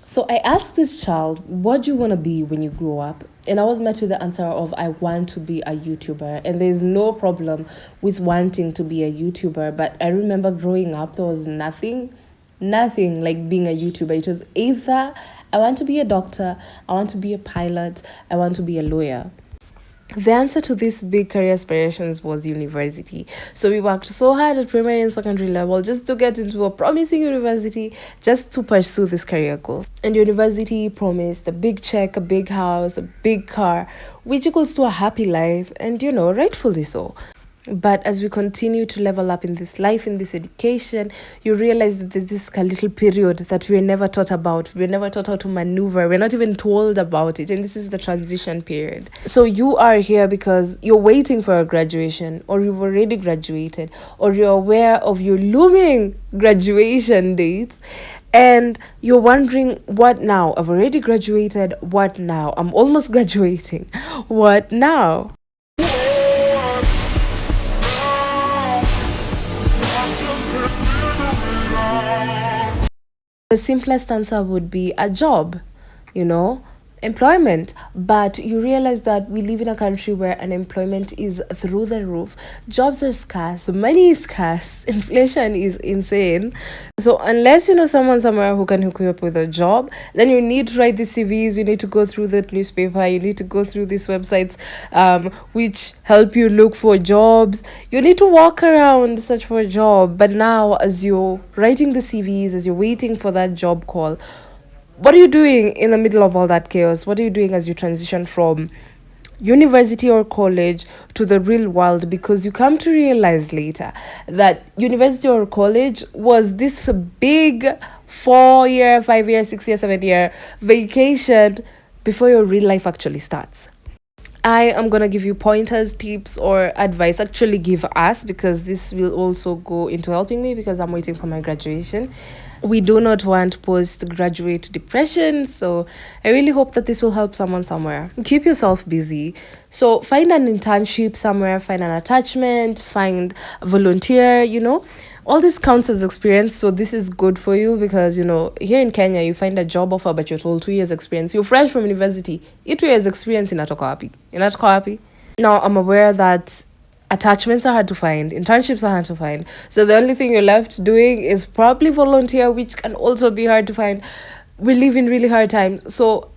So I asked this child, what do you want to be when you grow up? And I was met with the answer of, I want to be a YouTuber. And there's no problem with wanting to be a YouTuber. But I remember growing up, there was nothing like being a YouTuber. It was either I want to be a doctor, I want to be a pilot, I want to be a lawyer. The answer to these big career aspirations was university. So we worked so hard at primary and secondary level just to get into a promising university, just to pursue this career goal. And university promised a big check, a big house, a big car, which equals to a happy life, and rightfully so. But as we continue to level up in this life, in this education, you realize that there's this little period that we're never taught about. We're never taught how to maneuver. We're not even told about it. And this is the transition period. So you are here because you're waiting for a graduation, or you've already graduated, or you're aware of your looming graduation date. And you're wondering, what now? I've already graduated. What now? I'm almost graduating. What now? The simplest answer would be a job, you know, employment. But you realize that we live in a country where unemployment is through the roof. Jobs are scarce, money is scarce, inflation is insane. So unless you know someone somewhere who can hook you up with a job, then you need to write the CVs, you need to go through the newspaper, you need to go through these websites which help you look for jobs. You need to walk around, search for a job. But now, as you're writing the CVs, as you're waiting for that job call, what are you doing in the middle of all that chaos? What are you doing as you transition from university or college to the real world? Because you come to realize later that university or college was this big 4 year, 5 year, 6 year, 7 year vacation before your real life actually starts. I am going to give you pointers, tips, or advice. Actually, give us, because this will also go into helping me because I'm waiting for my graduation. We do not want postgraduate depression. So I really hope that this will help someone somewhere. Keep yourself busy. So find an internship somewhere, find an attachment, find a volunteer. All this counts as experience. So this is good for you because, here in Kenya, you find a job offer, but you're told 2 years experience. You're fresh from university. 2 years experience inatoka wapi? Inatoka wapi? Now, I'm aware that attachments are hard to find, internships are hard to find. So the only thing you're left doing is probably volunteer, which can also be hard to find. We live in really hard times. So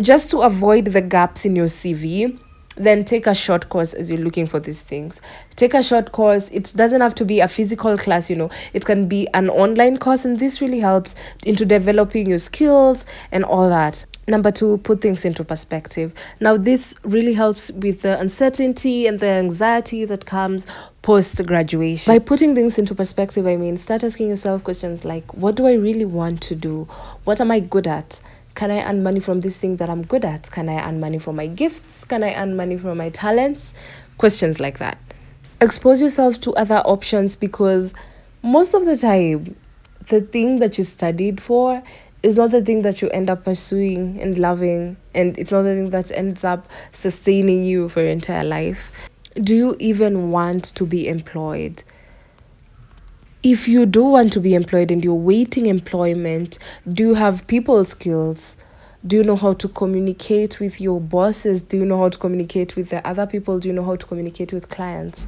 just to avoid the gaps in your CV, then take a short course as you're looking for these things. Take a short course. It doesn't have to be a physical class, it can be an online course, and this really helps into developing your skills and all that. Number two, put things into perspective. Now, this really helps with the uncertainty and the anxiety that comes post graduation. By putting things into perspective, I mean, start asking yourself questions like, what do I really want to do? What am I good at? Can I earn money from this thing that I'm good at? Can I earn money from my gifts? Can I earn money from my talents? Questions like that. Expose yourself to other options, because most of the time, the thing that you studied for is not the thing that you end up pursuing and loving, and it's not the thing that ends up sustaining you for your entire life. Do you even want to be employed? If you do want to be employed and you're waiting employment, do you have people skills? Do you know how to communicate with your bosses? Do you know how to communicate with the other people? Do you know how to communicate with clients?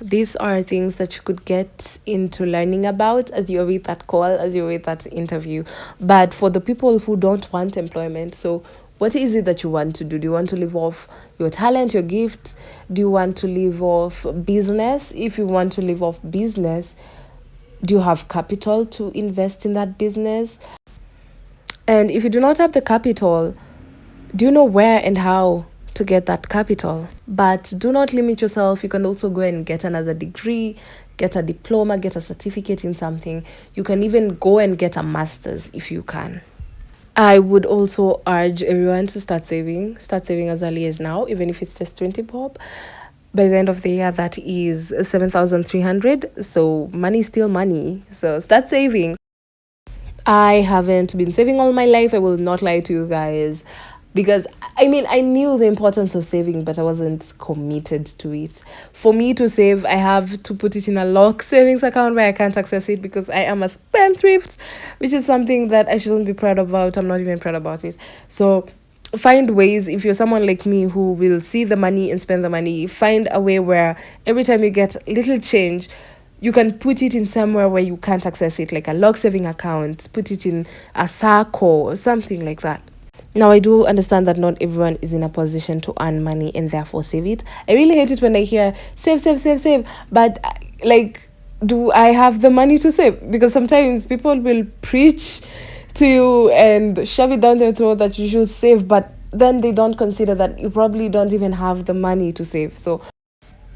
These are things that you could get into learning about as you await that call, as you await that interview. But for the people who don't want employment, so what is it that you want to do? Do you want to live off your talent, your gift? Do you want to live off business? If you want to live off business, do you have capital to invest in that business? And if you do not have the capital, do you know where and how to get that capital? But do not limit yourself. You can also go and get another degree, get a diploma, get a certificate in something. You can even go and get a master's if you can. I would also urge everyone to start saving as early as now, even if it's just 20 bob. By the end of the year, that is 7,300. So money is still money. So start saving. I haven't been saving all my life. I will not lie to you guys. because I mean, I knew the importance of saving, but I wasn't committed to it. For me to save, I have to put it in a lock savings account where I can't access it because I am a spendthrift, which is something that I shouldn't be proud about. I'm not even proud about it. So find ways. If you're someone like me who will see the money and spend the money, find a way where every time you get little change, you can put it in somewhere where you can't access it, like a log saving account, put it in a SACCO or something like that. Now, I do understand that not everyone is in a position to earn money and therefore save it. I really hate it when I hear save, save, save, save. But, like, do I have the money to save? Because sometimes people will preach to you and shove it down their throat that you should save, but then they don't consider that you probably don't even have the money to save. So,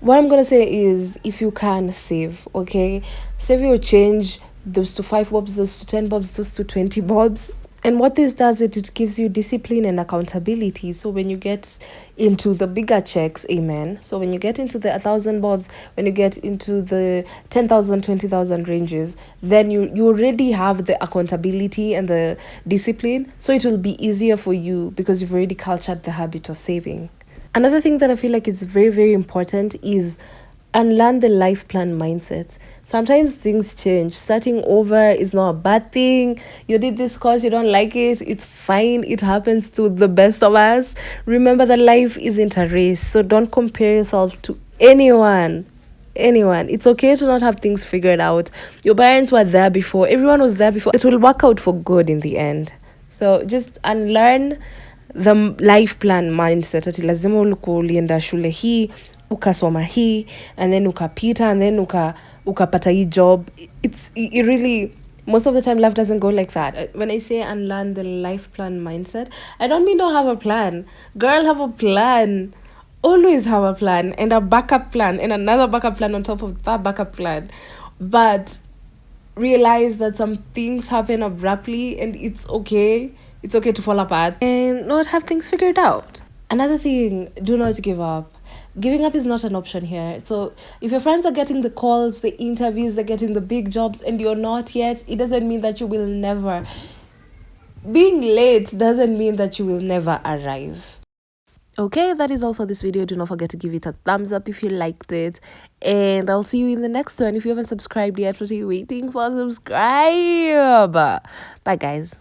what I'm gonna say is, if you can save, okay, save your change, those to 5 bobs, those to 10 bobs, those to 20 bobs. And what this does, it gives you discipline and accountability. So when you get into the bigger checks, amen. So when you get into the 1,000 bobs, when you get into the 10,000, 20,000 ranges, then you already have the accountability and the discipline. So it will be easier for you because you've already cultured the habit of saving. Another thing that I feel like is very, very important is unlearn the life plan mindset. Sometimes things change. Starting over is not a bad thing. You did this course, you don't like it, it's fine. It happens to the best of us. Remember that life isn't a race, so don't compare yourself to anyone. Anyone. It's okay to not have things figured out. Your parents were there before, everyone was there before. It will work out for good in the end. So just unlearn the life plan mindset ati lazima ulikuwa ulienda shule hii ukasoma hii and then ukapita and then ukapata hii job. It really, most of the time life doesn't go like that. When I say unlearn the life plan mindset, I don't mean don't have a plan. Girl, have a plan. Always have a plan and a backup plan and another backup plan on top of that backup plan. But realize that some things happen abruptly and it's okay. It's okay to fall apart and not have things figured out. Another thing, do not give up. Giving up is not an option here. So if your friends are getting the calls, the interviews, they're getting the big jobs and you're not yet, it doesn't mean that you will never. Being late doesn't mean that you will never arrive. Okay, that is all for this video. Do not forget to give it a thumbs up if you liked it. And I'll see you in the next one. If you haven't subscribed yet, what are you waiting for? Subscribe. Bye, guys.